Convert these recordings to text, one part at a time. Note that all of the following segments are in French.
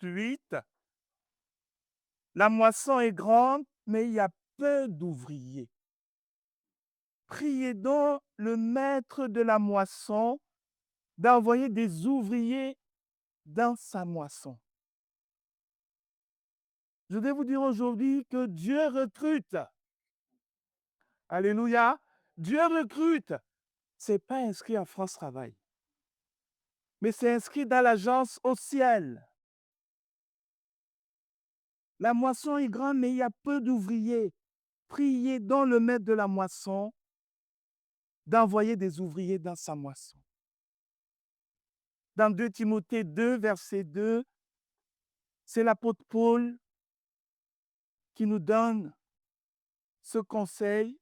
8. La moisson est grande, mais il y a peu d'ouvriers. Priez donc le maître de la moisson d'envoyer des ouvriers dans sa moisson. Je vais vous dire aujourd'hui que Dieu recrute. Alléluia. Dieu recrute. Ce n'est pas inscrit à France Travail, mais c'est inscrit dans l'agence au ciel. La moisson est grande, mais il y a peu d'ouvriers. Priez donc le maître de la moisson d'envoyer des ouvriers dans sa moisson. Dans 2 Timothée 2, verset 2, c'est l'apôtre Paul qui nous donne ce conseil,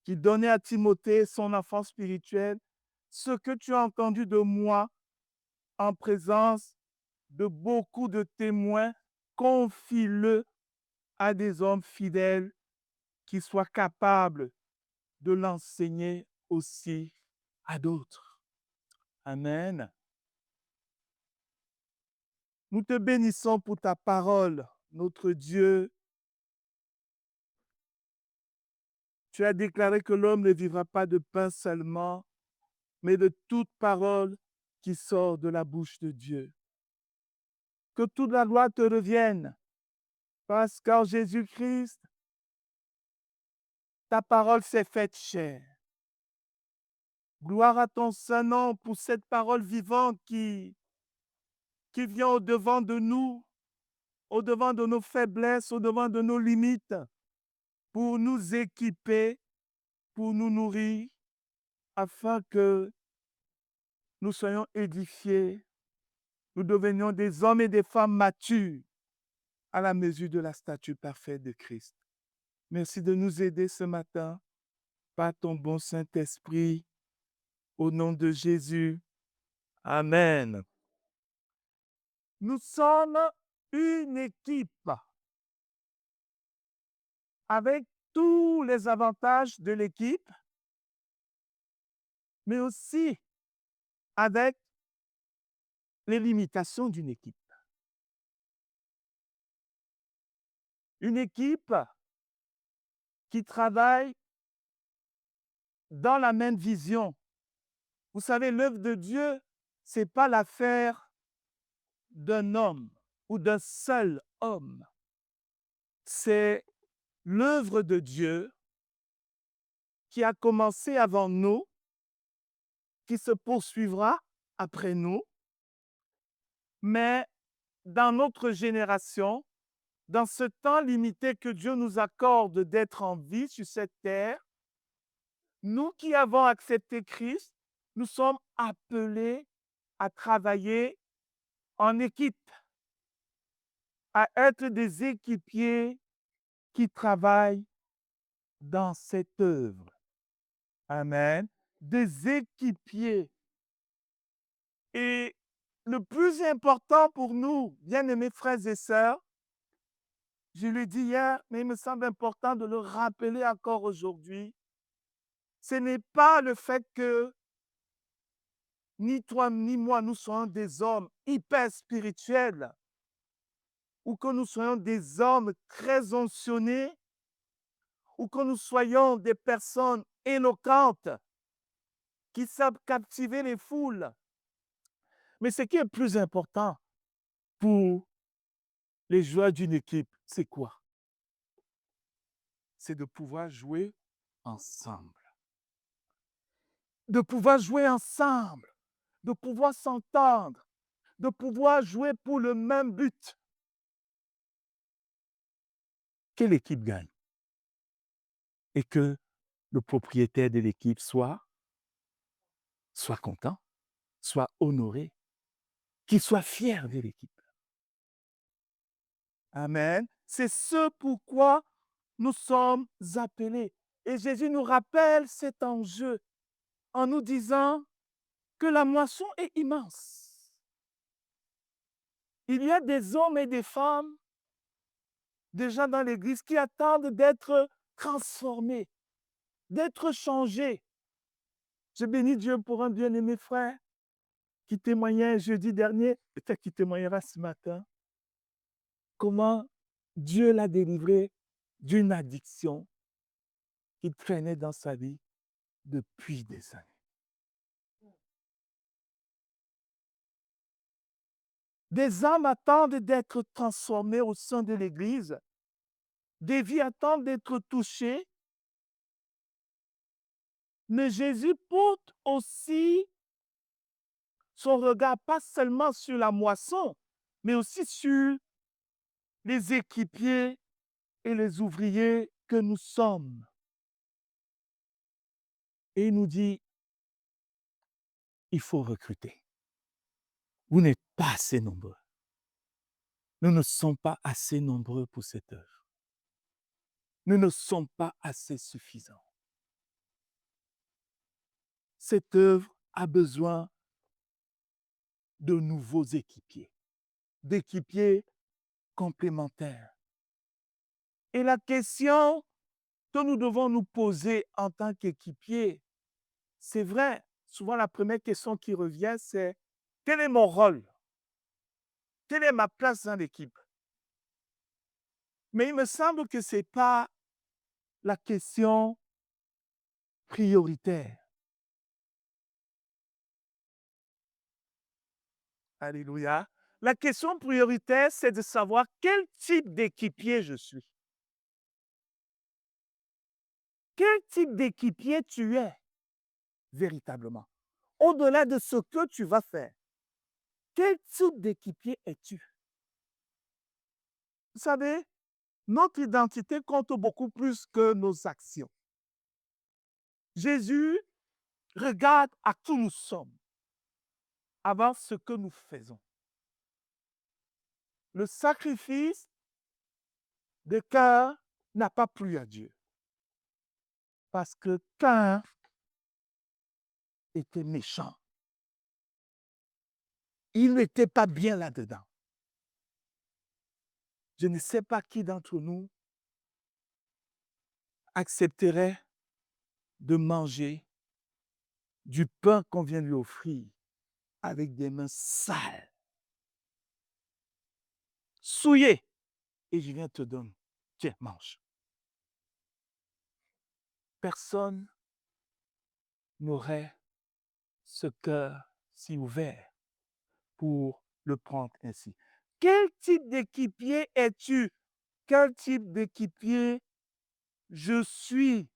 qui donnait à Timothée, son enfant spirituel, ce que tu as entendu de moi en présence de beaucoup de témoins, confie-le à des hommes fidèles qui soient capables de l'enseigner aussi à d'autres. Amen. Nous te bénissons pour ta parole, notre Dieu. Tu as déclaré que l'homme ne vivra pas de pain seulement, mais de toute parole qui sort de la bouche de Dieu. Que toute la gloire te revienne, parce qu'en Jésus-Christ, ta parole s'est faite chair. Gloire à ton Saint-Nom pour cette parole vivante qui vient au-devant de nous, au-devant de nos faiblesses, au-devant de nos limites, pour nous équiper, pour nous nourrir, afin que nous soyons édifiés, nous devenions des hommes et des femmes matures à la mesure de la stature parfaite de Christ. Merci de nous aider ce matin par ton bon Saint-Esprit. Au nom de Jésus. Amen. Nous sommes une équipe avec tous les avantages de l'équipe, mais aussi avec les limitations d'une équipe. Une équipe qui travaille dans la même vision. Vous savez, l'œuvre de Dieu, ce n'est pas l'affaire d'un homme ou d'un seul homme. C'est l'œuvre de Dieu qui a commencé avant nous, qui se poursuivra après nous, mais dans notre génération, dans ce temps limité que Dieu nous accorde d'être en vie sur cette terre, nous qui avons accepté Christ, nous sommes appelés à travailler en équipe, à être des équipiers qui travaillent dans cette œuvre. Amen. Des équipiers. Et le plus important pour nous, bien-aimés frères et sœurs, je l'ai dit hier, mais il me semble important de le rappeler encore aujourd'hui, ce n'est pas le fait que ni toi ni moi, nous soyons des hommes hyper spirituels ou que nous soyons des hommes très onctionnés ou que nous soyons des personnes éloquentes qui savent captiver les foules. Mais ce qui est plus important pour les joueurs d'une équipe, c'est quoi? C'est de pouvoir jouer ensemble. De pouvoir jouer ensemble, de pouvoir s'entendre, de pouvoir jouer pour le même but. Que l'équipe gagne et que le propriétaire de l'équipe soit content, soit honoré, qu'il soit fier de l'équipe. Amen. C'est ce pourquoi nous sommes appelés. Et Jésus nous rappelle cet enjeu en nous disant que la moisson est immense. Il y a des hommes et des femmes déjà dans l'Église qui attendent d'être transformés, d'être changés. Je bénis Dieu pour un bien-aimé frère qui témoignait jeudi dernier, peut-être qu'il témoignera ce matin. comment Dieu l'a délivré d'une addiction qui traînait dans sa vie depuis des années. Des âmes attendent d'être transformées au sein de l'Église. Des vies attendent d'être touchées. Mais Jésus porte aussi son regard pas seulement sur la moisson, mais aussi sur les équipiers et les ouvriers que nous sommes. Et il nous dit, il faut recruter. Vous n'êtes pas assez nombreux. Nous ne sommes pas assez nombreux pour cette œuvre. Nous ne sommes pas assez suffisants. Cette œuvre a besoin de nouveaux équipiers, d'équipiers complémentaires. Et la question que nous devons nous poser en tant qu'équipiers, c'est vrai, souvent la première question qui revient, c'est quel est mon rôle? Quelle est ma place dans l'équipe? Mais il me semble que ce n'est pas la question prioritaire. Alléluia. La question prioritaire, c'est de savoir quel type d'équipier je suis. Quel type d'équipier tu es véritablement? Au-delà de ce que tu vas faire, quel type d'équipier es-tu? Vous savez, notre identité compte beaucoup plus que nos actions. Jésus regarde à qui nous sommes avant ce que nous faisons. Le sacrifice de Caïn n'a pas plu à Dieu. Parce que Caïn était méchant. Il n'était pas bien là-dedans. Je ne sais pas qui d'entre nous accepterait de manger du pain qu'on vient lui offrir avec des mains sales, souillées, et je viens te donner. Tiens, mange. Personne n'aurait ce cœur si ouvert pour le prendre ainsi. Quel type d'équipier es-tu? Quel type d'équipier je suis?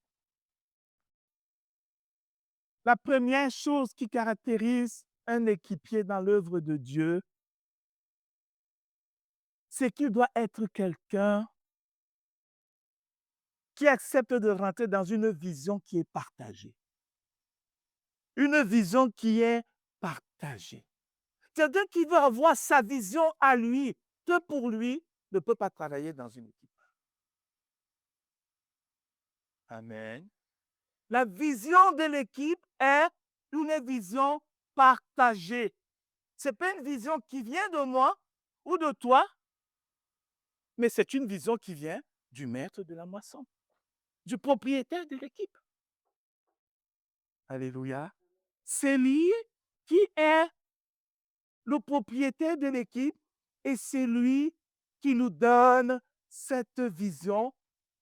La première chose qui caractérise un équipier dans l'œuvre de Dieu, c'est qu'il doit être quelqu'un qui accepte de rentrer dans une vision qui est partagée. Une vision qui est partagée. Quelqu'un qui veut avoir sa vision à lui, que pour lui, ne peut pas travailler dans une équipe. Amen. La vision de l'équipe est une vision partagée. Ce n'est pas une vision qui vient de moi ou de toi, mais c'est une vision qui vient du maître de la moisson, du propriétaire de l'équipe. Alléluia. C'est lui qui est le propriétaire de l'équipe et c'est lui qui nous donne cette vision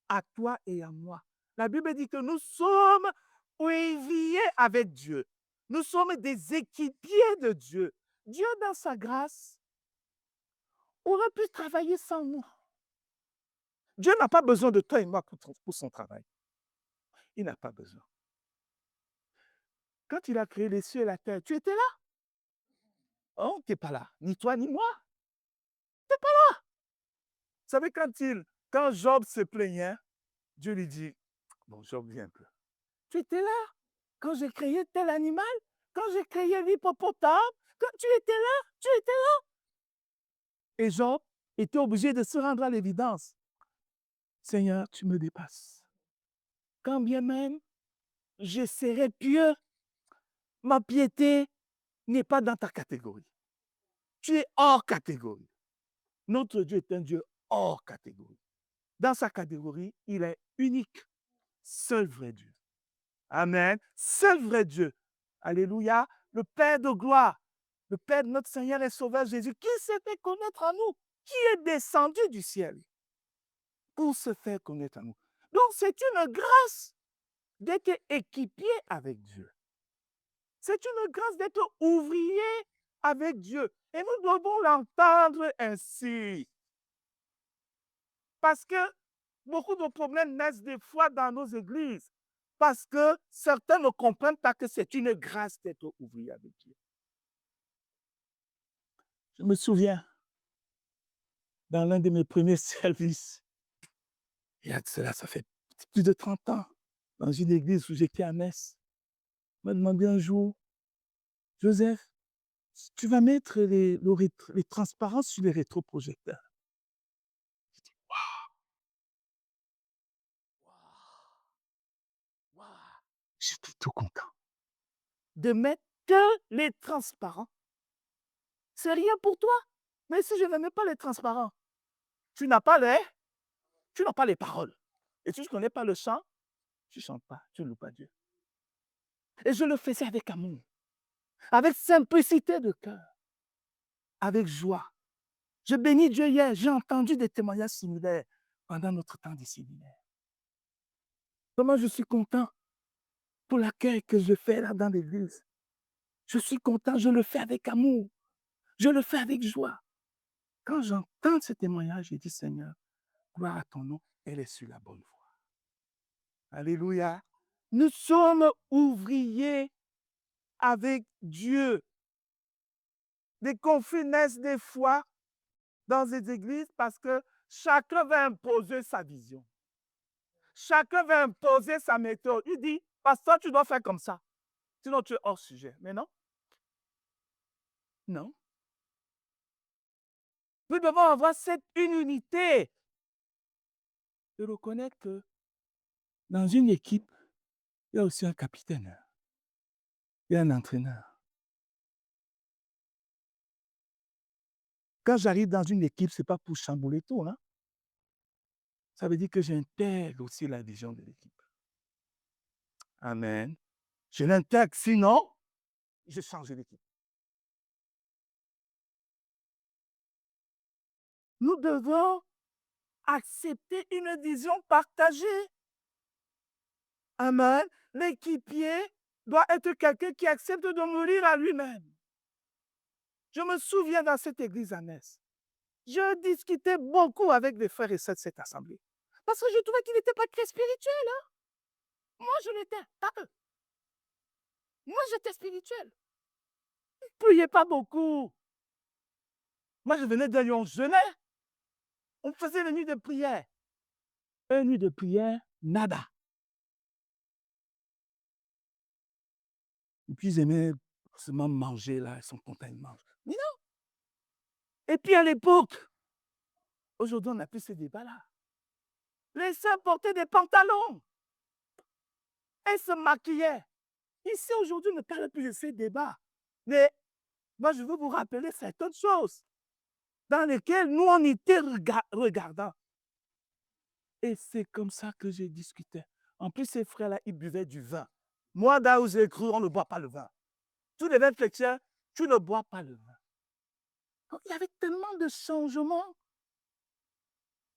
à toi et à moi. La Bible dit que nous sommes liés avec Dieu. Nous sommes des équipiers de Dieu. Dieu, dans sa grâce, aurait pu travailler sans nous. Dieu n'a pas besoin de toi et moi pour son travail. Il n'a pas besoin. Quand il a créé les cieux et la terre, tu étais là? Oh, tu n'es pas là. Ni toi, ni moi. Tu n'es pas là. Vous savez, quand Job se plaignait, Dieu lui dit, bon, Job, viens un peu. Tu étais là quand j'ai créé tel animal, quand j'ai créé l'hippopotame, quand tu étais là, tu étais là. Et Job était obligé de se rendre à l'évidence. Seigneur, tu me dépasses. Quand bien même je serais pieux, ma piété n'est pas dans ta catégorie. Tu es hors catégorie. Notre Dieu est un Dieu hors catégorie. Dans sa catégorie, il est unique. Seul vrai Dieu. Amen. Seul vrai Dieu. Alléluia. Le Père de gloire. Le Père de notre Seigneur et Sauveur Jésus, qui s'est fait connaître à nous. qui est descendu du ciel pour se faire connaître à nous. Donc, c'est une grâce d'être équipier avec Dieu. C'est une grâce d'être ouvrier avec Dieu. Et nous devons l'entendre ainsi. Parce que beaucoup de problèmes naissent des fois dans nos églises. Parce que certains ne comprennent pas que c'est une grâce d'être ouvrier avec Dieu. Je me souviens, dans l'un de mes premiers services, il y a de cela, ça fait plus de 30 ans, dans une église où j'étais à Metz, on m'a demandé un jour, Joseph, tu vas mettre les transparences sur les rétroprojecteurs. J'étais tout content. De mettre que les transparents. C'est rien pour toi. Mais si je ne mets pas les transparents, tu n'as pas les paroles. Et si tu ne connais pas le chant, tu ne chantes pas, tu ne loues pas Dieu. Et je le faisais avec amour, avec simplicité de cœur, avec joie. Je bénis Dieu hier, j'ai entendu des témoignages similaires pendant notre temps de séminaire. Comment je suis content pour l'accueil que je fais là dans l'église. Je suis content, je le fais avec amour, je le fais avec joie. Quand j'entends ce témoignage, je dis Seigneur, gloire à ton nom, elle est sur la bonne voie. Alléluia. Nous sommes ouvriers avec Dieu. Des conflits naissent des fois dans les églises parce que chacun va imposer sa vision. Chacun va imposer sa méthode. Il dit, pasteur, tu dois faire comme ça. Sinon, tu es hors sujet. Mais non. Non. Nous devons avoir cette unité de reconnaître que dans une équipe, il y a aussi un capitaine. Il y a un entraîneur. Quand j'arrive dans une équipe, ce n'est pas pour chambouler tout. Hein? Ça veut dire que j'intègre aussi la vision de l'équipe. Amen. Je l'intègre, sinon, je change l'équipe. Nous devons accepter une vision partagée. Amen. L'équipier doit être quelqu'un qui accepte de mourir à lui-même. Je me souviens dans cette église à Metz, je discutais beaucoup avec les frères et sœurs de cette assemblée. Parce que je trouvais qu'ils n'étaient pas très spirituels. Hein? Moi, je l'étais, pas eux. Moi, j'étais spirituel. Ils ne priaient pas beaucoup. Moi, je venais d'un lieu, on jeûnait. On faisait les nuits de prière. Une nuit de prière, nada. Et puis, ils aimaient seulement manger, là. Ils sont contents, ils mangent. Mais non. Et puis, à l'époque, aujourd'hui, on n'a plus ce débat-là. Les sœurs portaient des pantalons. Elles se maquillaient. Ici, aujourd'hui, on ne parle plus de ces débats. Mais moi, je veux vous rappeler certaines choses dans lesquelles nous, on était regardants. Et c'est comme ça que j'ai discuté. En plus, ces frères-là, ils buvaient du vin. Moi, là où j'ai cru, on ne boit pas le vin. Tous les vins chrétiens, tu ne bois pas le vin. Donc, il y avait tellement de changements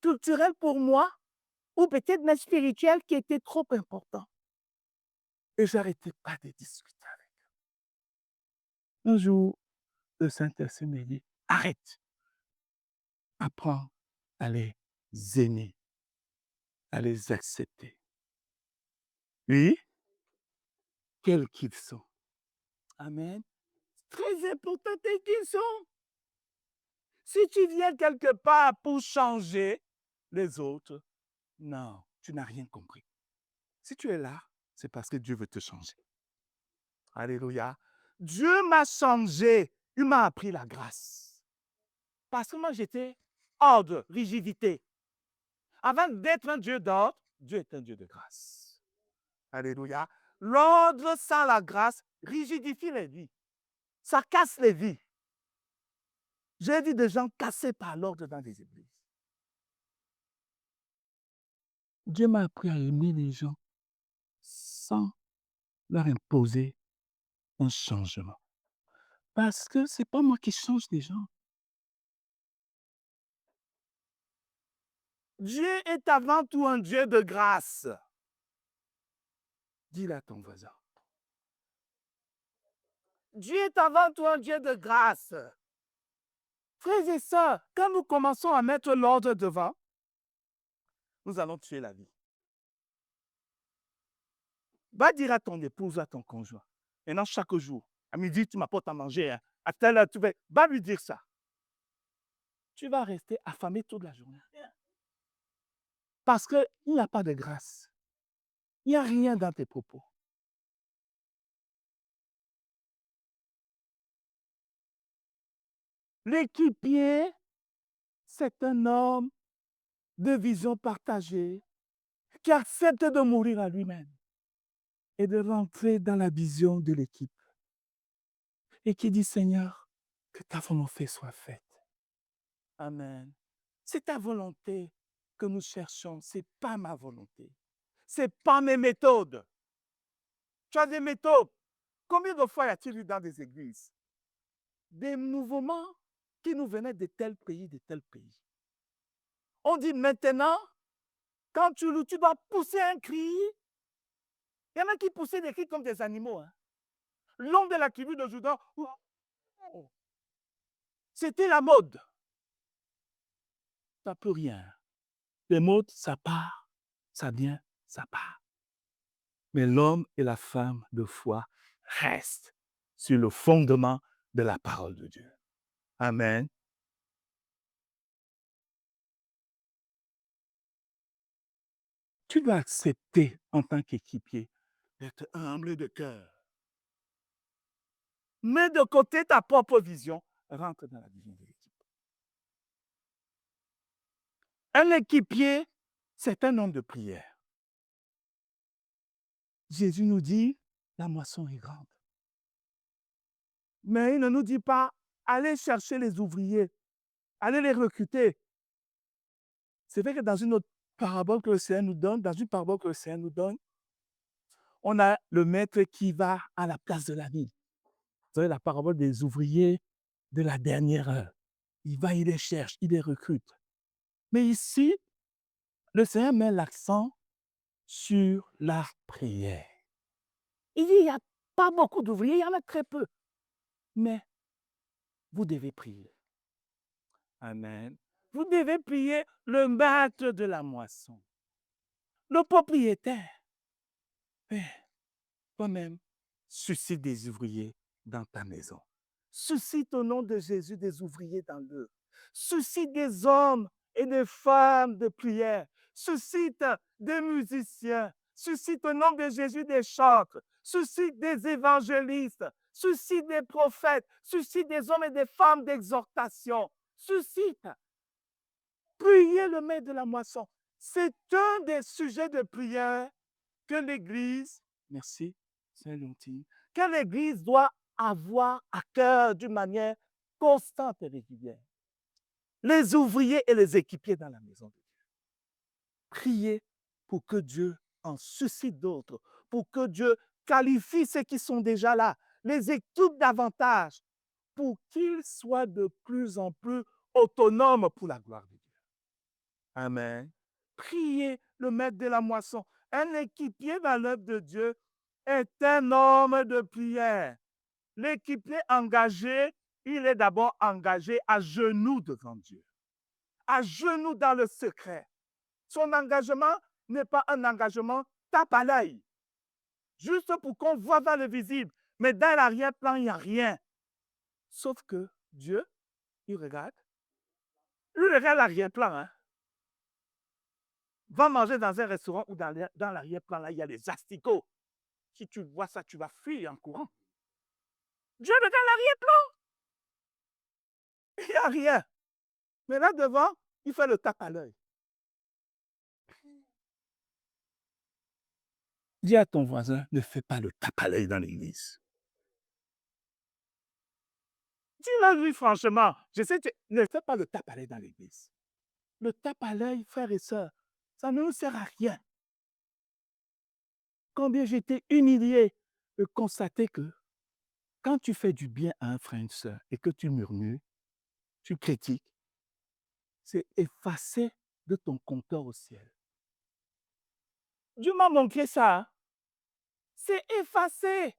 culturels pour moi, ou peut-être même spirituels, qui étaient trop importants. Et je n'arrêtais pas de discuter avec eux. Un jour, le Saint-Esprit me dit, arrête, apprends à les aimer, à les accepter. Oui, quels qu'ils sont. Amen. Très important tel qu'ils sont. Si tu viens quelque part pour changer les autres, non, tu n'as rien compris. Si tu es là, c'est parce que Dieu veut te changer. Alléluia. Dieu m'a changé. Il m'a appris la grâce. Parce que moi, j'étais ordre, rigidité. Avant d'être un Dieu d'ordre, Dieu est un Dieu de grâce. Alléluia. L'ordre sans la grâce rigidifie les vies. Ça casse les vies. J'ai vu des gens cassés par l'ordre dans des églises. Dieu m'a appris à aimer les gens sans leur imposer un changement. Parce que ce n'est pas moi qui change les gens. Dieu est avant tout un Dieu de grâce. Dis-le à ton voisin. Dieu est avant tout un Dieu de grâce. Frères et sœurs, quand nous commençons à mettre l'ordre devant, nous allons tuer la vie. Va dire à ton épouse ou à ton conjoint, maintenant chaque jour, à midi, tu m'apportes à manger, hein. À telle heure, tu vas... Va lui dire ça. Tu vas rester affamé toute la journée. Parce qu'il n'y a pas de grâce. Il n'y a rien dans tes propos. L'équipier, c'est un homme de vision partagée qui accepte de mourir à lui-même et de rentrer dans la vision de l'équipe. Et qui dit, Seigneur, que ta volonté soit faite. Amen. C'est ta volonté que nous cherchons, ce n'est pas ma volonté. Ce n'est pas mes méthodes. Tu as des méthodes. Combien de fois y a-t-il eu dans des églises des mouvements qui nous venaient de tel pays, de tel pays? On dit maintenant, quand tu dois pousser un cri. Il y en a qui poussaient des cris comme des animaux. Hein. L'homme de la tribu de Juda, c'était la mode. Ça ne peut rien. Les modes, ça part, ça vient, ça part. Mais l'homme et la femme de foi restent sur le fondement de la parole de Dieu. Amen. Tu dois accepter en tant qu'équipier d'être humble de cœur. Mets de côté ta propre vision, rentre dans la vision de l'équipe. Un équipier, c'est un homme de prière. Jésus nous dit, la moisson est grande. Mais il ne nous dit pas, allez chercher les ouvriers, allez les recruter. C'est vrai que dans une autre parabole que le Seigneur nous donne, on a le maître qui va à la place de la ville. Vous savez, la parabole des ouvriers de la dernière heure. Il va, il les cherche, il les recrute. Mais ici, le Seigneur met l'accent sur la prière. Il dit, il n'y a pas beaucoup d'ouvriers, il y en a très peu. Mais vous devez prier. Amen. Vous devez prier le maître de la moisson, le propriétaire. Père, toi-même, suscite des ouvriers dans ta maison. Suscite au nom de Jésus des ouvriers dans l'œuvre. Suscite des hommes et des femmes de prière. Suscite des musiciens. Suscite au nom de Jésus des chantres. Suscite des évangélistes. Suscite des prophètes. Suscite des hommes et des femmes d'exhortation. Suscite. Priez le maître de la moisson. C'est un des sujets de prière que l'Église, merci, c'est gentil, que l'Église doit avoir à cœur d'une manière constante et régulière. Les ouvriers et les équipiers dans la maison de Dieu. Priez pour que Dieu en suscite d'autres, pour que Dieu qualifie ceux qui sont déjà là, les équipe davantage, pour qu'ils soient de plus en plus autonomes pour la gloire de Dieu. Amen. Priez le maître de la moisson. Un équipier dans l'œuvre de Dieu est un homme de prière. L'équipier engagé, il est d'abord engagé à genoux devant Dieu, à genoux dans le secret. Son engagement n'est pas un engagement tape à l'œil, juste pour qu'on voit dans le visible. Mais dans l'arrière-plan, il n'y a rien. Sauf que Dieu, il regarde. Il regarde l'arrière-plan. Hein. Va manger dans un restaurant où dans l'arrière-plan, là, il y a des asticots. Si tu vois ça, tu vas fuir en courant. Dieu regarde l'arrière-plan. Il n'y a rien. Mais là devant, il fait le tape à l'œil. Dis à ton voisin, ne fais pas le tape à l'œil dans l'église. Dis-le lui franchement. Je sais, ne fais pas le tape à l'œil dans l'église. Le tape à l'œil, frères et sœurs, ça ne nous sert à rien. Combien j'étais humilié de constater que quand tu fais du bien à un frère, une sœur, et que tu murmures, tu critiques, c'est effacer de ton compteur au ciel. Dieu m'a montré ça. Hein. C'est effacé.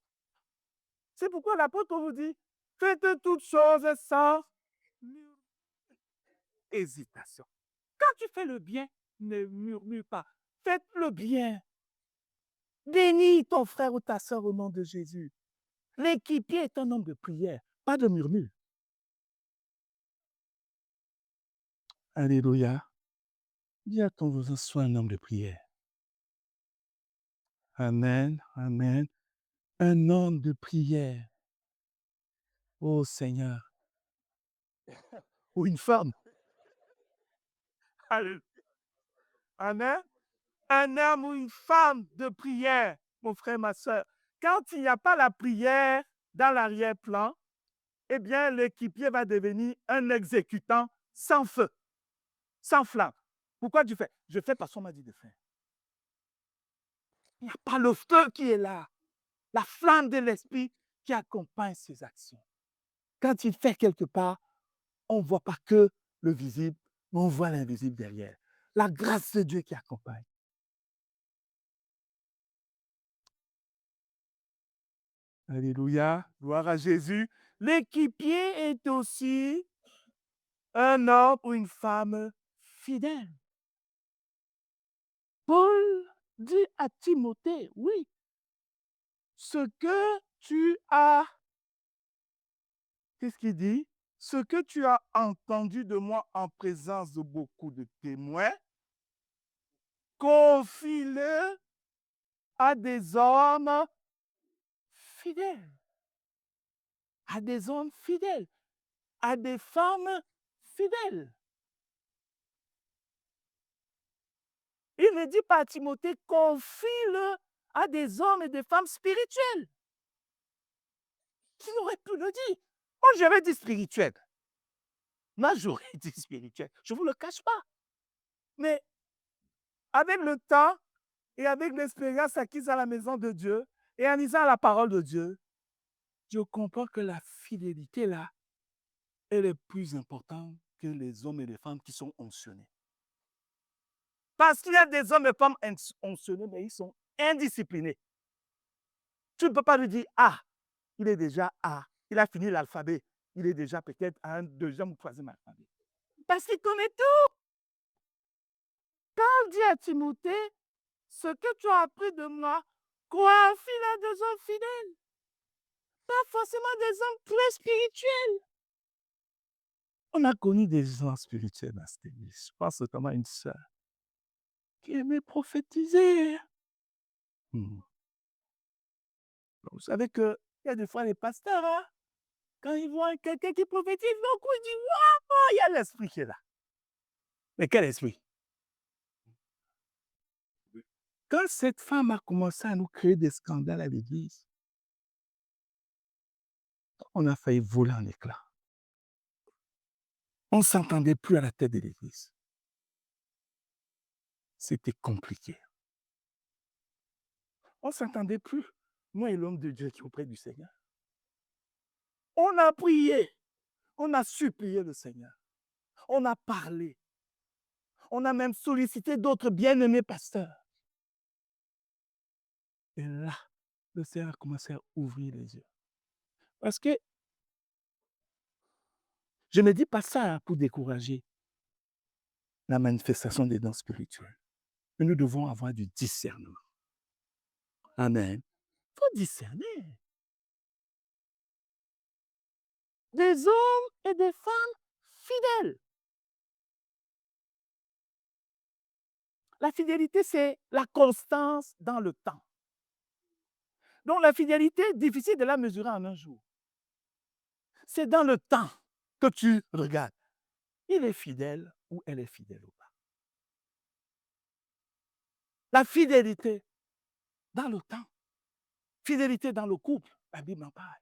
C'est pourquoi l'apôtre vous dit, faites toutes choses sans hésitation. Quand tu fais le bien, ne murmure pas. Faites le bien. Bénis ton frère ou ta soeur au nom de Jésus. L'équipier est un homme de prière, pas de murmure. Alléluia. Dis à ton voisin, sois un homme de prière. Amen, amen. Un homme de prière. Oh Seigneur. Ou une femme. Alléluia. Amen. Un homme ou une femme de prière, mon frère, ma soeur. Quand il n'y a pas la prière dans l'arrière-plan, eh bien, l'équipier va devenir un exécutant sans feu, sans flamme. Pourquoi tu fais? Je fais parce qu'on m'a dit de faire. Il n'y a pas le feu qui est là, la flamme de l'esprit qui accompagne ses actions. Quand il fait quelque part, on ne voit pas que le visible, mais on voit l'invisible derrière. La grâce de Dieu qui accompagne. Alléluia, gloire à Jésus. L'équipier est aussi un homme ou une femme fidèle. Paul dit à Timothée, oui, ce que tu as, qu'est-ce qu'il dit? Ce que tu as entendu de moi en présence de beaucoup de témoins, confie-le à des hommes fidèles, à des hommes fidèles, à des femmes fidèles. Il ne dit pas à Timothée, confie-le à des hommes et des femmes spirituels. Qui n'aurait pu le dire? Moi, j'avais dit spirituel. Moi, j'aurais dit spirituel. Je ne vous le cache pas. Mais avec le temps et avec l'expérience acquise à la maison de Dieu et en lisant la parole de Dieu, je comprends que la fidélité, là, elle est plus importante que les hommes et les femmes qui sont onctionnés. Parce qu'il y a des hommes et femmes onctionnés, mais ils sont indisciplinés. Tu ne peux pas lui dire, ah, il est déjà A, il a fini l'alphabet, il est déjà peut-être à un deuxième ou troisième alphabet. Parce qu'il connaît tout. Paul dit à Timothée, ce que tu as appris de moi, confie-le à des hommes fidèles. Pas forcément des hommes très spirituels. On a connu des gens spirituels dans cette église. Je pense notamment à une sœur qui aimait prophétiser. Vous savez qu'il y a des fois les pasteurs, hein, quand ils voient quelqu'un qui prophétise beaucoup, ils disent, waouh, il y a l'esprit qui est là. Mais quel esprit? Quand cette femme a commencé à nous créer des scandales à l'église, on a failli voler en éclats. On ne s'entendait plus à la tête de l'église. C'était compliqué. On ne s'entendait plus, moi et l'homme de Dieu qui est auprès du Seigneur. On a prié, on a supplié le Seigneur, on a parlé, on a même sollicité d'autres bien-aimés pasteurs. Et là, le Seigneur a commencé à ouvrir les yeux. Parce que je ne dis pas ça pour décourager la manifestation des dons spirituels. Mais nous devons avoir du discernement. Amen. Il faut discerner. Des hommes et des femmes fidèles. La fidélité, c'est la constance dans le temps. Donc la fidélité, difficile de la mesurer en un jour. C'est dans le temps que tu regardes. Il est fidèle ou elle est fidèle ou pas. La fidélité dans le temps. Fidélité dans le couple. La Bible en parle.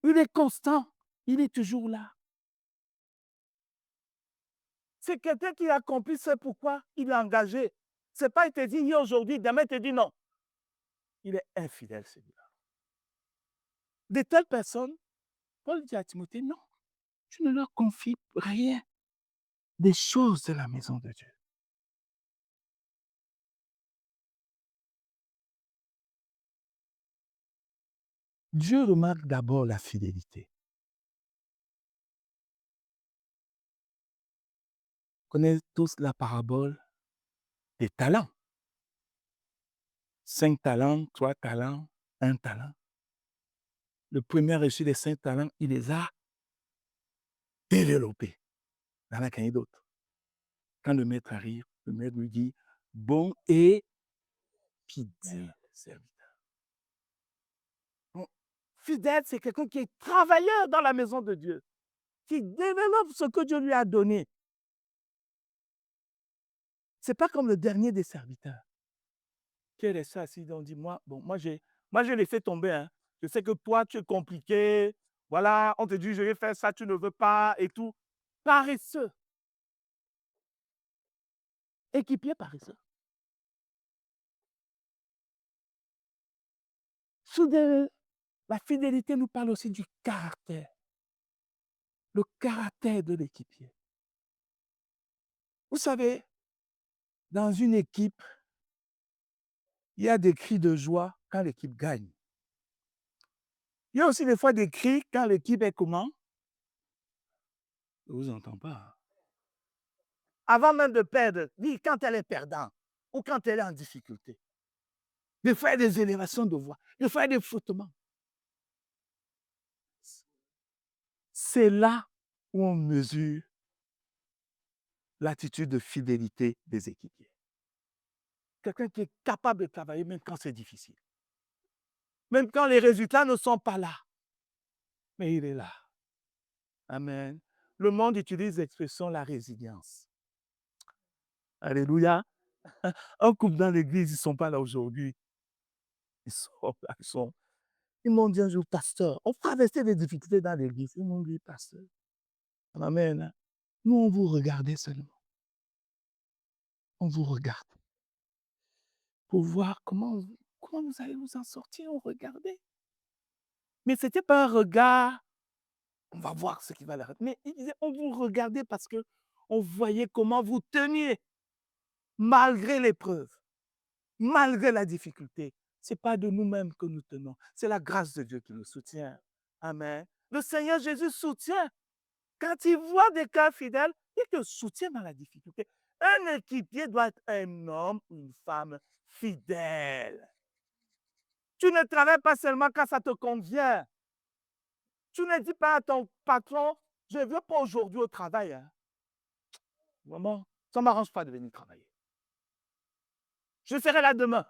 Il est constant. Il est toujours là. C'est quelqu'un qui accomplit ce pourquoi il est engagé. Ce n'est pas il te dit aujourd'hui, demain il te dit non. Il est infidèle celui-là. De telles personnes, Paul dit à Timothée, non, tu ne leur confies rien. des choses de la maison de Dieu. Dieu remarque d'abord la fidélité. Vous connaissez tous la parabole des talents. 5 talents, 3 talents, 1 talent. Le premier a reçu les 5 talents, il les a développés. Il y en a qu'un d'autre. Quand le maître arrive, le maître lui dit, bon et fidèle serviteur. Bon, fidèle, c'est quelqu'un qui est travailleur dans la maison de Dieu, qui développe ce que Dieu lui a donné. Ce n'est pas comme le dernier des serviteurs, qui est resté assis, on dit, moi, je l'ai fait tomber. Hein. Je sais que toi, tu es compliqué. Voilà, on te dit, je vais faire ça, tu ne veux pas et tout. Paresseux. Équipier paresseux. Soudain, la fidélité nous parle aussi du caractère. Le caractère de l'équipier. Vous savez, dans une équipe, il y a des cris de joie quand l'équipe gagne. Il y a aussi des fois des cris quand l'équipe est comment? Je ne vous entends pas. Avant même de perdre, oui, quand elle est perdante ou quand elle est en difficulté. De faire des élévations de voix, de faire des frottements. C'est là où on mesure l'attitude de fidélité des équipiers. Quelqu'un qui est capable de travailler même quand c'est difficile. Même quand les résultats ne sont pas là. Mais il est là. Amen. Le monde utilise l'expression la résilience. Alléluia. Un couple dans l'église, ils ne sont pas là aujourd'hui. Ils sont là, ils m'ont dit un jour, pasteur, on traversait des difficultés dans l'église. Ils m'ont dit, pasteur, amen. Nous, on vous regardait seulement. On vous regarde. Pour voir comment vous allez vous en sortir, on regardait. Mais ce n'était pas un regard, on va voir ce qui va l'arrêter. Mais il disait, on vous regardait parce qu'on voyait comment vous teniez, malgré l'épreuve, malgré la difficulté. Ce n'est pas de nous-mêmes que nous tenons, c'est la grâce de Dieu qui nous soutient. Amen. Le Seigneur Jésus soutient. Quand il voit des cœurs fidèles, il te soutient dans la difficulté. Un équipier doit être un homme ou une femme fidèle. Tu ne travailles pas seulement quand ça te convient. Tu ne dis pas à ton patron, je ne veux pas aujourd'hui au travail. Hein. Vraiment, ça ne m'arrange pas de venir travailler. Je serai là demain.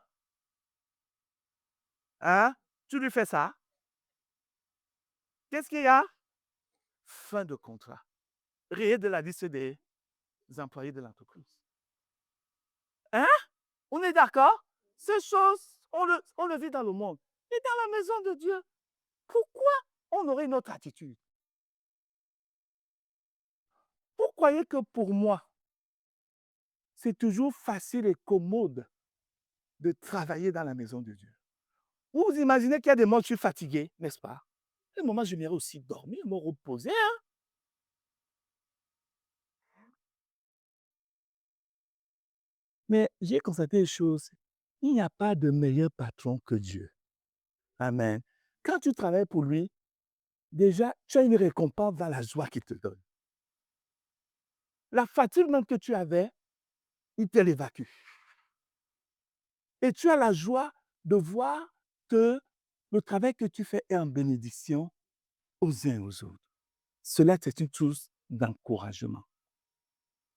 Hein? Tu lui fais ça. Qu'est-ce qu'il y a? Fin de contrat. Rayé de la liste des employés de l'entreprise. Hein? On est d'accord? Ces choses, on le vit dans le monde. Et dans la maison de Dieu, pourquoi on aurait une autre attitude? Vous croyez que pour moi, c'est toujours facile et commode de travailler dans la maison de Dieu? Vous vous imaginez qu'il y a des moments où je suis fatigué, n'est-ce pas? À un moment, j'aimerais aussi dormir, me reposer. Hein? Mais j'ai constaté une chose. Il n'y a pas de meilleur patron que Dieu. Amen. Quand tu travailles pour lui, déjà, tu as une récompense dans la joie qu'il te donne. La fatigue même que tu avais, il te l'évacue. Et tu as la joie de voir que le travail que tu fais est en bénédiction aux uns et aux autres. Cela, c'est une chose d'encouragement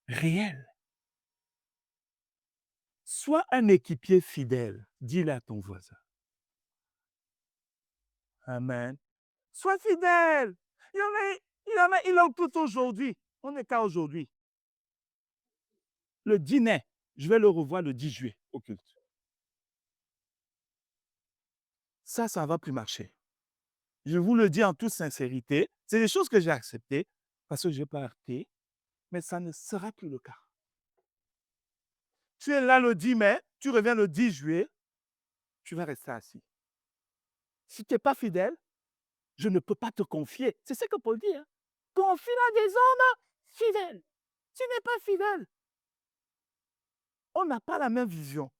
réel. Sois un équipier fidèle, dis-le à ton voisin. Amen. Sois fidèle. Il en tout aujourd'hui. On n'est qu'à aujourd'hui. Le dîner, je vais le revoir le 10 juillet au culte. Ça ne va plus marcher. Je vous le dis en toute sincérité. C'est des choses que j'ai acceptées parce que je n'ai pas arrêté, mais ça ne sera plus le cas. Tu es là le 10 mai, tu reviens le 10 juillet, tu vas rester assis. Si tu n'es pas fidèle, je ne peux pas te confier. C'est ce que Paul dit. Hein? Confie à des hommes fidèles. Tu n'es pas fidèle. On n'a pas la même vision.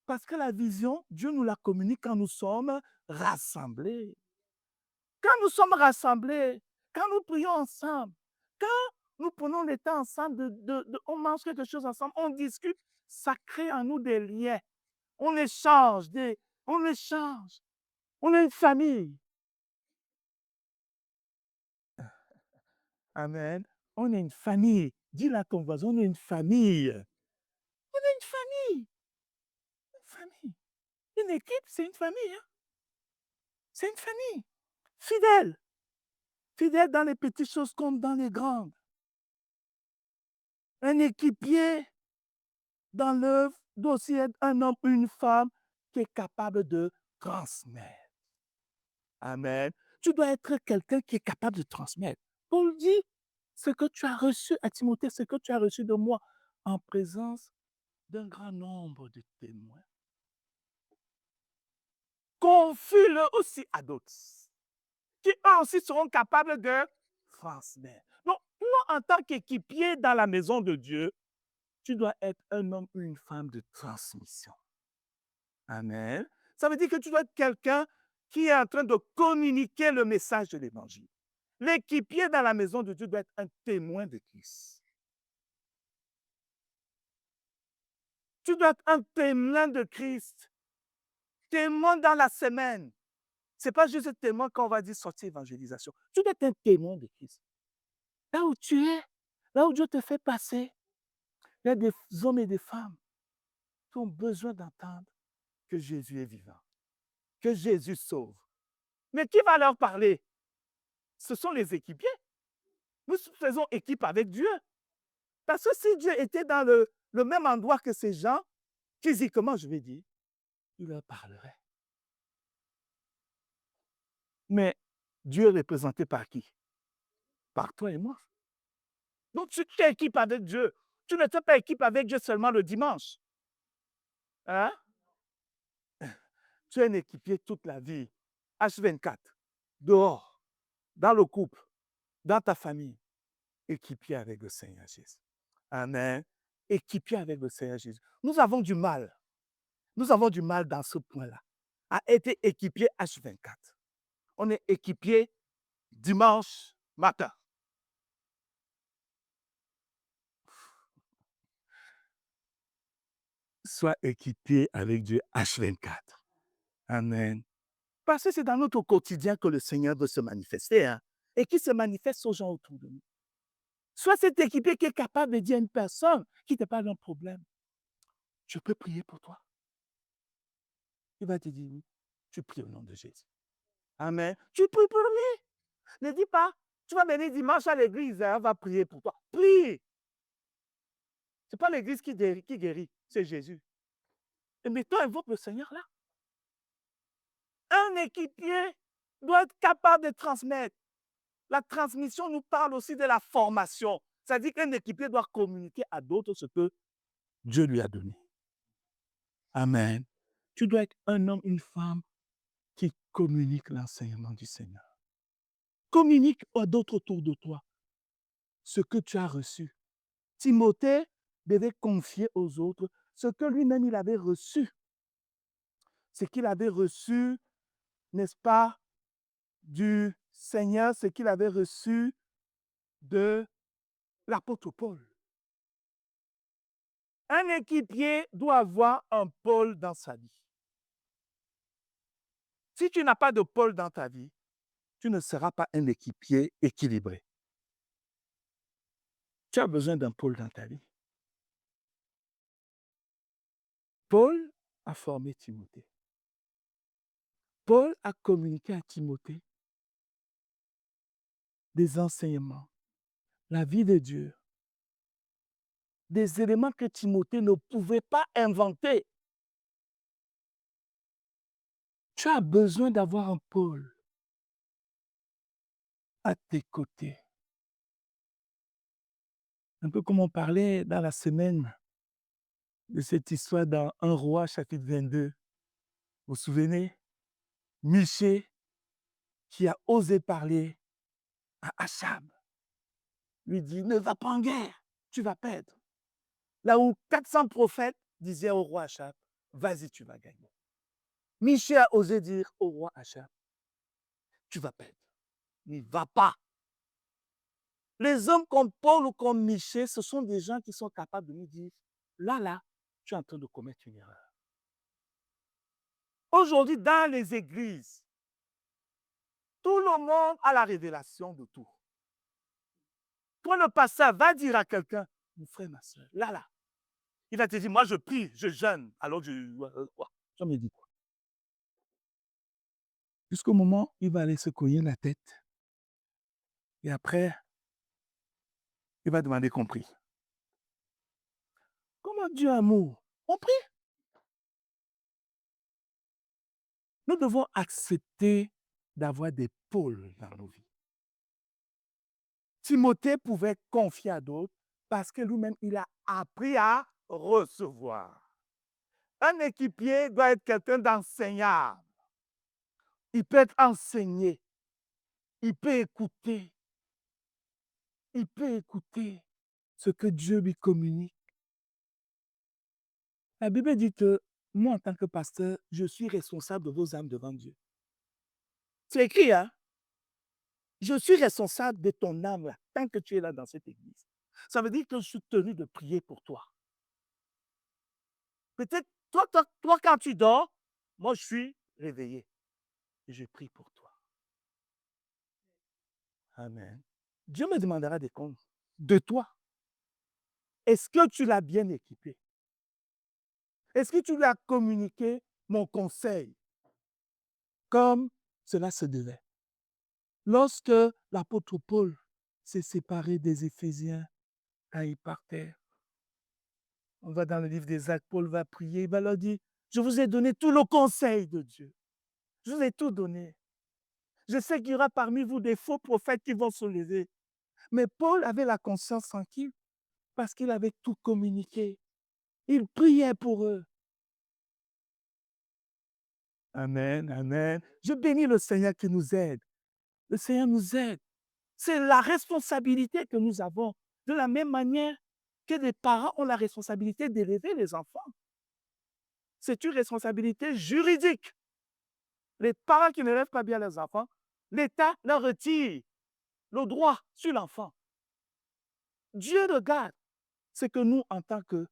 Parce que la vision, Dieu nous la communique quand nous sommes rassemblés. Quand nous sommes rassemblés, quand nous prions ensemble, quand nous prenons le temps ensemble, on mange quelque chose ensemble, on discute, ça crée en nous des liens. On échange, on échange. On est une famille. Amen. On est une famille. Dis-le à ton voisin, on est une famille. On est une famille. Une famille. Une équipe, c'est une famille. Hein? C'est une famille. Fidèle. Fidèle dans les petites choses comme dans les grandes. Un équipier dans l'œuvre doit aussi être un homme ou une femme qui est capable de transmettre. Amen. Tu dois être quelqu'un qui est capable de transmettre. Paul dit, ce que tu as reçu à Timothée, ce que tu as reçu de moi, en présence d'un grand nombre de témoins. Confie-le aussi à d'autres, qui eux aussi seront capables de transmettre. Donc, toi, en tant qu'équipier dans la maison de Dieu, tu dois être un homme ou une femme de transmission. Amen. Ça veut dire que tu dois être quelqu'un qui est en train de communiquer le message de l'Évangile. L'équipier dans la maison de Dieu doit être un témoin de Christ. Tu dois être un témoin de Christ. Témoin dans la semaine. Ce n'est pas juste un témoin quand on va dire sortir évangélisation. Tu dois être un témoin de Christ. Là où tu es, là où Dieu te fait passer, il y a des hommes et des femmes qui ont besoin d'entendre que Jésus est vivant, que Jésus sauve. Mais qui va leur parler? Ce sont les équipiers. Nous faisons équipe avec Dieu. Parce que si Dieu était dans le même endroit que ces gens, physiquement, je vais dire, il leur parlerait. Mais Dieu est représenté par qui? Par toi et moi. Donc, tu es équipe avec Dieu. Tu ne fais pas équipe avec Dieu seulement le dimanche. Hein? Tu es un équipier toute la vie. H24, dehors, dans le couple, dans ta famille. Équipier avec le Seigneur Jésus. Amen. Équipier avec le Seigneur Jésus. Nous avons du mal. Nous avons du mal dans ce point-là, à être équipier H24. On est équipier dimanche matin. Sois équipier avec Dieu H24. Amen. Parce que c'est dans notre quotidien que le Seigneur veut se manifester, hein, et qui se manifeste aux gens autour de nous. Sois cet équipier qui est capable de dire à une personne qui te parle d'un problème, je peux prier pour toi. Il va te dire oui. Tu pries au nom de Jésus. Amen. Tu pries pour lui. Ne dis pas, tu vas venir dimanche à l'église, on va prier pour toi. Prie. Ce n'est pas l'église qui guérit, c'est Jésus. Et mettons, invoque le Seigneur là. Un équipier doit être capable de transmettre. La transmission nous parle aussi de la formation. C'est-à-dire qu'un équipier doit communiquer à d'autres ce que Dieu lui a donné. Amen. Tu dois être un homme, une femme qui communique l'enseignement du Seigneur. Communique à d'autres autour de toi ce que tu as reçu. Timothée devait confier aux autres ce que lui-même il avait reçu. Ce qu'il avait reçu, n'est-ce pas, du Seigneur, ce qu'il avait reçu de l'apôtre Paul. Un équipier doit avoir un Paul dans sa vie. Si tu n'as pas de Paul dans ta vie, tu ne seras pas un équipier équilibré. Tu as besoin d'un Paul dans ta vie. Paul a formé Timothée. Paul a communiqué à Timothée des enseignements, la vie de Dieu, des éléments que Timothée ne pouvait pas inventer. Tu as besoin d'avoir un Paul à tes côtés. Un peu comme on parlait dans la semaine de cette histoire dans 1 Roi, chapitre 22. Vous vous souvenez? Michée qui a osé parler à Achab. Lui dit, ne va pas en guerre. tu vas perdre. Là où 400 prophètes disaient au roi Achab, vas-y, tu vas gagner. Michée a osé dire au roi Achab, tu vas perdre. Il ne va pas. Les hommes comme Paul ou comme Michée, ce sont des gens qui sont capables de nous dire, là, tu es en train de commettre une erreur. Aujourd'hui, dans les églises, tout le monde a la révélation de tout. Toi, le pasteur va dire à quelqu'un, mon frère, ma soeur, là, il va te dire, moi je prie, je jeûne, alors je me dis quoi? Jusqu'au moment où il va aller se cogner la tête. Et après, il va demander qu'on prie. Comment Dieu amour? On prie. Nous devons accepter d'avoir des pôles dans nos vies. Timothée pouvait confier à d'autres parce que lui-même, il a appris à recevoir. Un équipier doit être quelqu'un d'enseignable. Il peut être enseigné. Il peut écouter. Il peut écouter ce que Dieu lui communique. La Bible dit que moi, en tant que pasteur, je suis responsable de vos âmes devant Dieu. C'est écrit, hein? Je suis responsable de ton âme là, tant que tu es là dans cette église. Ça veut dire que je suis tenu de prier pour toi. Peut-être, toi, quand tu dors, moi, je suis réveillé. Et je prie pour toi. Amen. Dieu me demandera des comptes de toi. Est-ce que tu l'as bien équipé? Est-ce que tu lui as communiqué mon conseil comme cela se devait? Lorsque l'apôtre Paul s'est séparé des Éphésiens, quand il partait, on va dans le livre des Actes, Paul va prier, il va leur dire, je vous ai donné tout le conseil de Dieu. Je vous ai tout donné. Je sais qu'il y aura parmi vous des faux prophètes qui vont se lever. Mais Paul avait la conscience tranquille parce qu'il avait tout communiqué. Il priait pour eux. Amen, amen. Je bénis le Seigneur qui nous aide. Le Seigneur nous aide. C'est la responsabilité que nous avons. De la même manière que les parents ont la responsabilité d'élever les enfants. C'est une responsabilité juridique. Les parents qui n'élèvent pas bien leurs enfants, l'État leur retire le droit sur l'enfant. Dieu regarde ce que nous, en tant que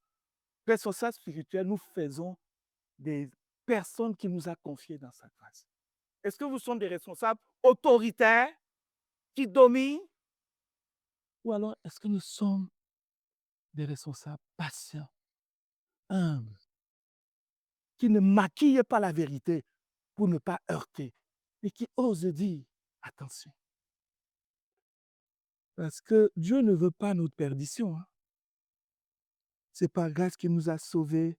responsables spirituels, nous faisons des personnes qu'il nous a confiées dans sa grâce. Est-ce que vous sont des responsables autoritaires qui dominent? Ou alors est-ce que nous sommes des responsables patients, humbles, qui ne maquillent pas la vérité pour ne pas heurter et qui osent dire attention? Parce que Dieu ne veut pas notre perdition. Hein. C'est par grâce qu'il nous a sauvés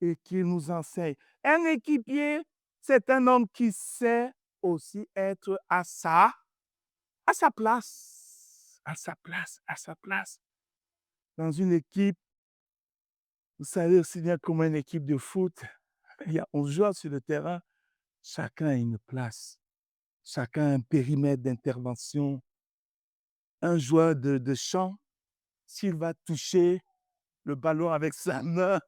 et qu'il nous enseigne. Un équipier, c'est un homme qui sait aussi être à sa place. À sa place, à sa place. Dans une équipe, vous savez aussi bien comment une équipe de foot, il y a 11 joueurs sur le terrain, chacun a une place. Chacun a un périmètre d'intervention. Un joueur de chant, s'il va toucher le ballon avec sa main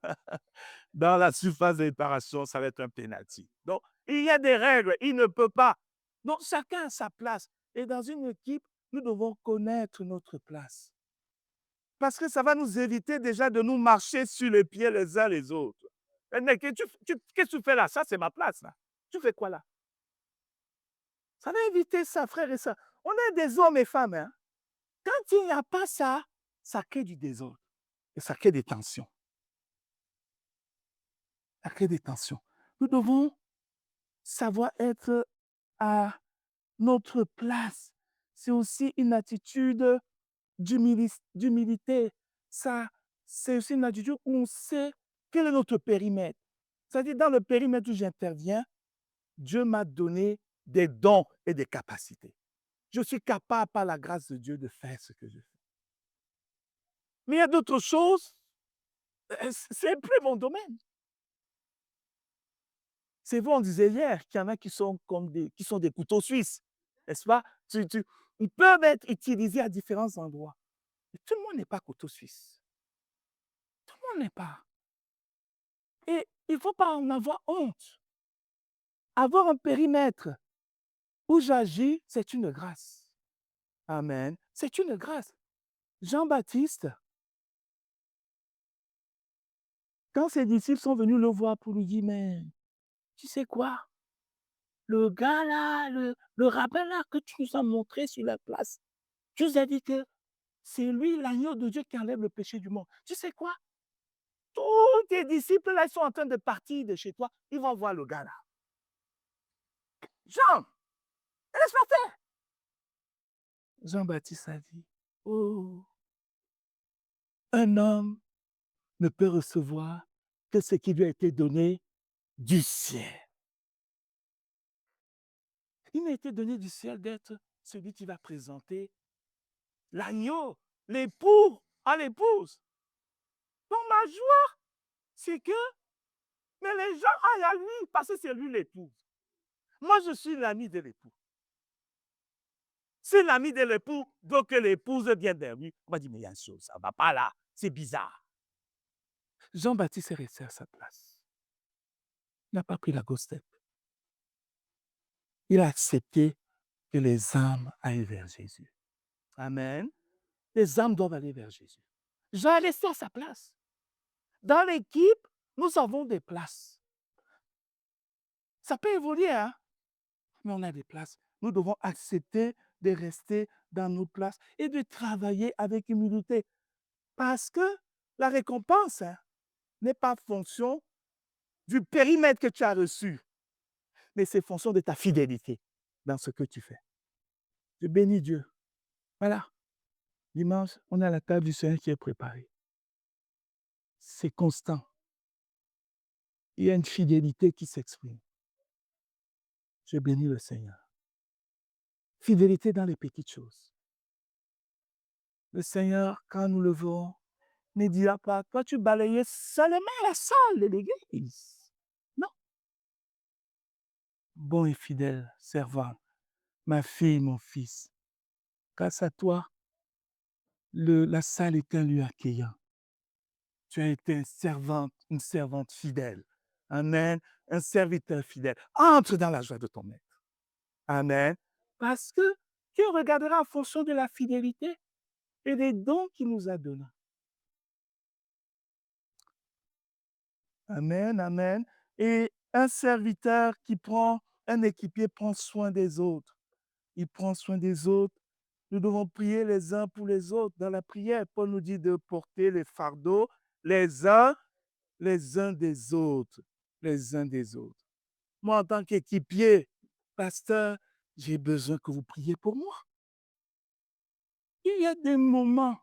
dans la surface de réparation, ça va être un penalty. Donc, il y a des règles, il ne peut pas. Donc, chacun a sa place. Et dans une équipe, nous devons connaître notre place. Parce que ça va nous éviter déjà de nous marcher sur les pieds les uns les autres. Qu'est-ce que tu fais là? Ça, c'est ma place. Là. Tu fais quoi là? Ça va éviter ça, frère et ça. On est des hommes et femmes. Hein? Quand il n'y a pas ça, ça crée du désordre. Et ça crée des tensions. Ça crée des tensions. Nous devons savoir être à notre place. C'est aussi une attitude d'humilité. Ça, c'est aussi une attitude où on sait quel est notre périmètre. C'est-à-dire, dans le périmètre où j'interviens, Dieu m'a donné des dons et des capacités. Je suis capable, par la grâce de Dieu, de faire ce que je fais. Mais il y a d'autres choses, c'est plus mon domaine. C'est vrai, on disait hier qu'il y en a qui sont comme qui sont des couteaux suisses, n'est-ce pas? Ils peuvent être utilisés à différents endroits. Tout le monde n'est pas couteau suisse. Tout le monde n'est pas. Et il ne faut pas en avoir honte. Avoir un périmètre où j'agis, c'est une grâce. Amen. C'est une grâce. Jean-Baptiste, quand ses disciples sont venus le voir pour lui dire, mais tu sais quoi? Le gars là, le rabbin là que tu nous as montré sur la place, tu nous as dit que c'est lui, l'agneau de Dieu qui enlève le péché du monde. Tu sais quoi? Tous tes disciples là, ils sont en train de partir de chez toi. Ils vont voir le gars là. Jean, laisse-moi faire. Jean-Baptiste a dit, oh, un homme ne peut recevoir que ce qui lui a été donné du ciel. Il m'a été donné du ciel d'être celui qui va présenter l'agneau, l'époux à l'épouse. Donc ma joie, c'est que mais les gens aillent à lui parce que c'est lui l'épouse. Moi, je suis l'ami de l'époux. Si l'ami de l'époux veut que l'épouse vienne vers lui, on va dire, mais il y a une chose, ça ne va pas là, c'est bizarre. Jean-Baptiste est resté à sa place. Il n'a pas pris la grosse tête. Il a accepté que les âmes aillent vers Jésus. Amen. Les âmes doivent aller vers Jésus. Jean est resté à sa place. Dans l'équipe, nous avons des places. Ça peut évoluer, hein? Mais on a des places. Nous devons accepter de rester dans nos places et de travailler avec humilité. Parce que la récompense n'est pas fonction du périmètre que tu as reçu, mais c'est fonction de ta fidélité dans ce que tu fais. Je bénis Dieu. Voilà. Dimanche, on a la table du Seigneur qui est préparée. C'est constant. Il y a une fidélité qui s'exprime. Je bénis le Seigneur. Fidélité dans les petites choses. Le Seigneur, quand nous le verrons, ne dira pas, toi tu balayais seulement la salle de l'église. Non. Bon et fidèle servant, ma fille, mon fils, grâce à toi, la salle est un lieu accueillant. Tu as été une servante fidèle. Amen. Un serviteur fidèle. Entre dans la joie de ton maître. Amen. Parce que Dieu regardera en fonction de la fidélité et des dons qu'il nous a donnés. Amen, amen. Et un serviteur un équipier prend soin des autres. Il prend soin des autres. Nous devons prier les uns pour les autres. Dans la prière, Paul nous dit de porter les fardeaux les uns des autres. Les uns des autres. Moi, en tant qu'équipier, pasteur, j'ai besoin que vous priez pour moi. Il y a des moments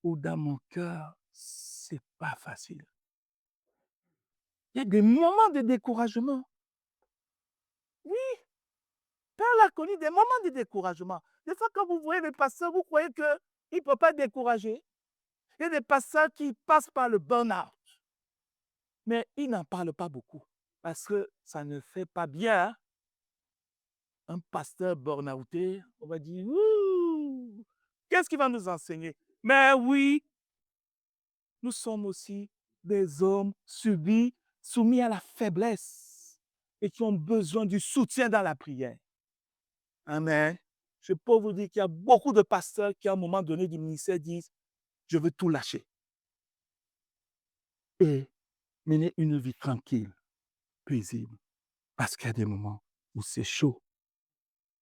où dans mon cœur, c'est pas facile. Il y a des moments de découragement. Oui, Père l'a connu, des moments de découragement. Des fois, quand vous voyez le pasteur, vous croyez qu'il ne peut pas décourager. Il y a des pasteurs qui passent par le burn-out. Mais ils n'en parlent pas beaucoup parce que ça ne fait pas bien. Un pasteur burn-outé, on va dire, ouh, qu'est-ce qu'il va nous enseigner? Mais oui, nous sommes aussi des hommes soumis à la faiblesse et qui ont besoin du soutien dans la prière. Amen. Je peux vous dire qu'il y a beaucoup de pasteurs qui, à un moment donné du ministère, disent, je veux tout lâcher et mener une vie tranquille, paisible. Parce qu'il y a des moments où c'est chaud,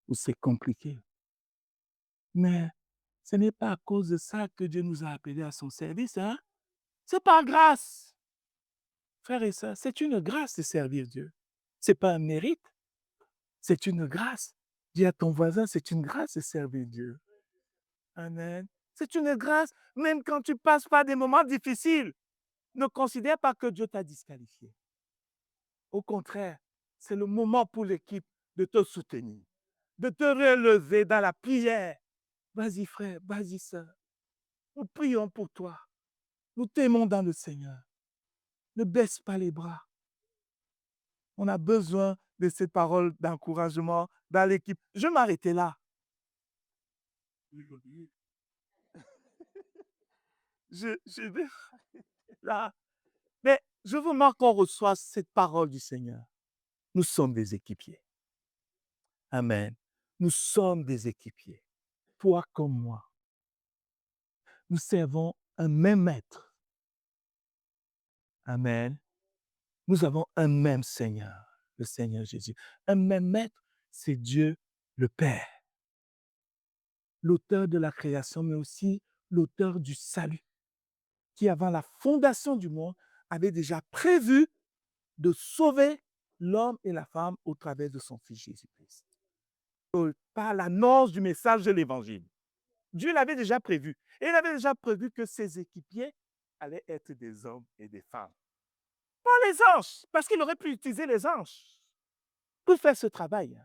où c'est compliqué. Mais ce n'est pas à cause de ça que Dieu nous a appelés à son service. Hein? C'est par grâce. Frères et sœurs, c'est une grâce de servir Dieu. Ce n'est pas un mérite, c'est une grâce. Dis à ton voisin, c'est une grâce de servir Dieu. Amen. C'est une grâce, même quand tu passes par des moments difficiles. Ne considère pas que Dieu t'a disqualifié. Au contraire, c'est le moment pour l'équipe de te soutenir, de te relever dans la prière. Vas-y frère, vas-y sœur. Nous prions pour toi. Nous t'aimons dans le Seigneur. Ne baisse pas les bras. On a besoin de ces paroles d'encouragement dans l'équipe. Je vais m'arrêter là. Je vais là. Mais je veux vraiment qu'on reçoive cette parole du Seigneur. Nous sommes des équipiers. Amen. Nous sommes des équipiers. Toi comme moi. Nous servons un même maître. Amen. Nous avons un même Seigneur, le Seigneur Jésus. Un même maître, c'est Dieu le Père, l'auteur de la création, mais aussi l'auteur du salut, qui avant la fondation du monde avait déjà prévu de sauver l'homme et la femme au travers de son Fils Jésus-Christ. Par l'annonce du message de l'Évangile. Dieu l'avait déjà prévu. Et il avait déjà prévu que ses équipiers allaient être des hommes et des femmes. Pas les anges, parce qu'il aurait pu utiliser les anges pour faire ce travail.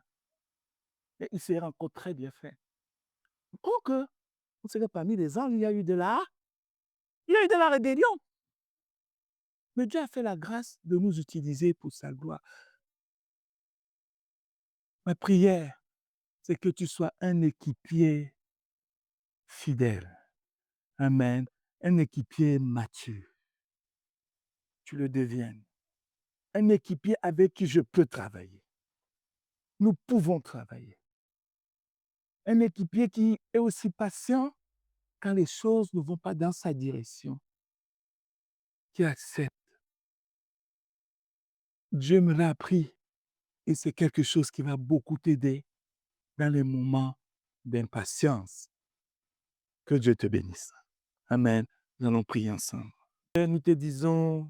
Mais il s'est encore très bien fait. Or que, on sait que parmi les anges, il y a eu de la rébellion. Mais Dieu a fait la grâce de nous utiliser pour sa gloire. Ma prière, c'est que tu sois un équipier fidèle. Amen. Un équipier mature. Tu le deviennes. Un équipier avec qui je peux travailler. Nous pouvons travailler. Un équipier qui est aussi patient quand les choses ne vont pas dans sa direction. Qui accepte. Dieu me l'a appris et c'est quelque chose qui va beaucoup t'aider dans les moments d'impatience. Que Dieu te bénisse. Amen. Nous allons prier ensemble. Père, nous te disons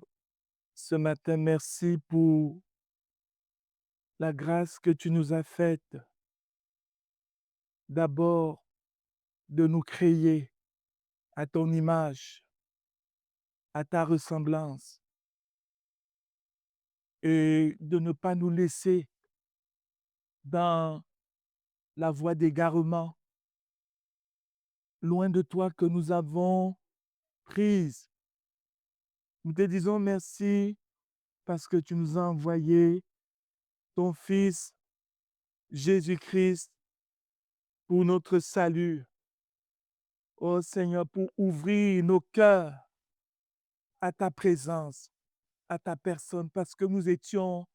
ce matin merci pour la grâce que tu nous as faite. D'abord, de nous créer à ton image, à ta ressemblance, et de ne pas nous laisser dans la voie d'égarement, loin de toi que nous avons prise. Nous te disons merci parce que tu nous as envoyé ton Fils Jésus-Christ pour notre salut. Oh Seigneur, pour ouvrir nos cœurs à ta présence, à ta personne, parce que nous étions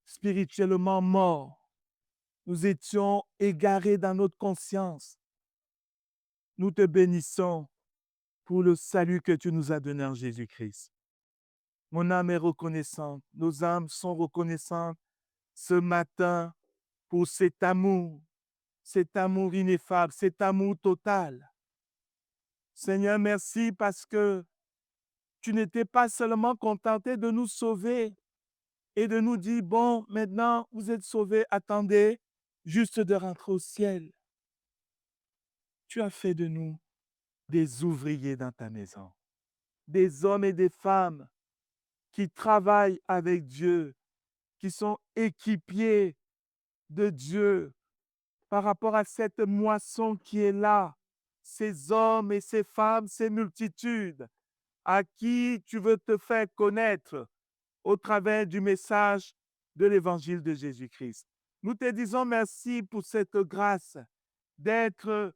spirituellement morts. Nous étions égarés dans notre conscience. Nous te bénissons pour le salut que tu nous as donné en Jésus-Christ. Mon âme est reconnaissante, nos âmes sont reconnaissantes ce matin pour cet amour ineffable, cet amour total. Seigneur, merci parce que tu n'étais pas seulement contenté de nous sauver et de nous dire, bon, maintenant vous êtes sauvés, attendez juste de rentrer au ciel. Tu as fait de nous des ouvriers dans ta maison, des hommes et des femmes qui travaillent avec Dieu, qui sont équipiers de Dieu par rapport à cette moisson qui est là, ces hommes et ces femmes, ces multitudes à qui tu veux te faire connaître au travers du message de l'évangile de Jésus-Christ. Nous te disons merci pour cette grâce d'être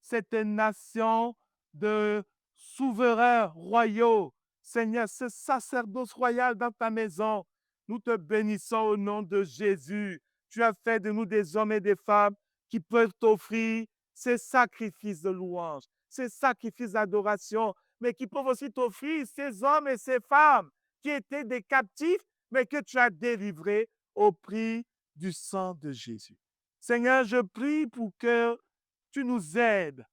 cette nation de souverains royaux. Seigneur, ce sacerdoce royal dans ta maison, nous te bénissons au nom de Jésus. Tu as fait de nous des hommes et des femmes qui peuvent t'offrir ces sacrifices de louange, ces sacrifices d'adoration, mais qui peuvent aussi t'offrir ces hommes et ces femmes qui étaient des captifs, mais que tu as délivrés au prix du sang de Jésus. Seigneur, je prie pour que tu nous aides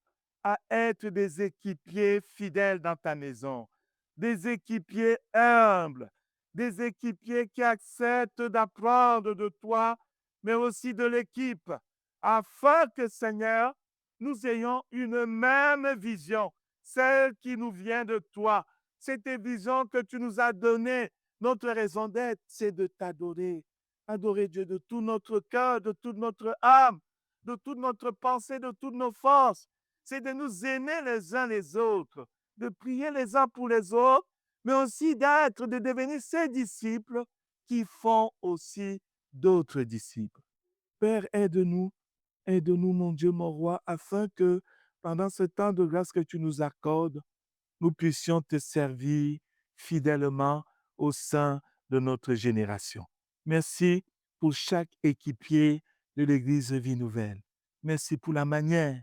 à être des équipiers fidèles dans ta maison, des équipiers humbles, des équipiers qui acceptent d'apprendre de toi, mais aussi de l'équipe, afin que, Seigneur, nous ayons une même vision, celle qui nous vient de toi. Cette vision que tu nous as donnée, notre raison d'être, c'est de t'adorer. Adorer Dieu de tout notre cœur, de toute notre âme, de toute notre pensée, de toutes nos forces. C'est de nous aimer les uns les autres, de prier les uns pour les autres, mais aussi de devenir ces disciples qui font aussi d'autres disciples. Père, aide-nous, mon Dieu, mon roi, afin que pendant ce temps de grâce que tu nous accordes, nous puissions te servir fidèlement au sein de notre génération. Merci pour chaque équipier de l'Église Vie Nouvelle. Merci pour la manière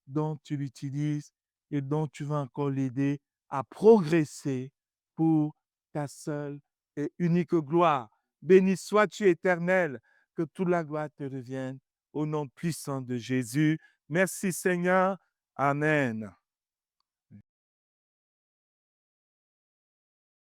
dont tu l'utilises et dont tu vas encore l'aider à progresser pour ta seule et unique gloire. Béni sois-tu éternel, que toute la gloire te revienne au nom puissant de Jésus. Merci Seigneur. Amen.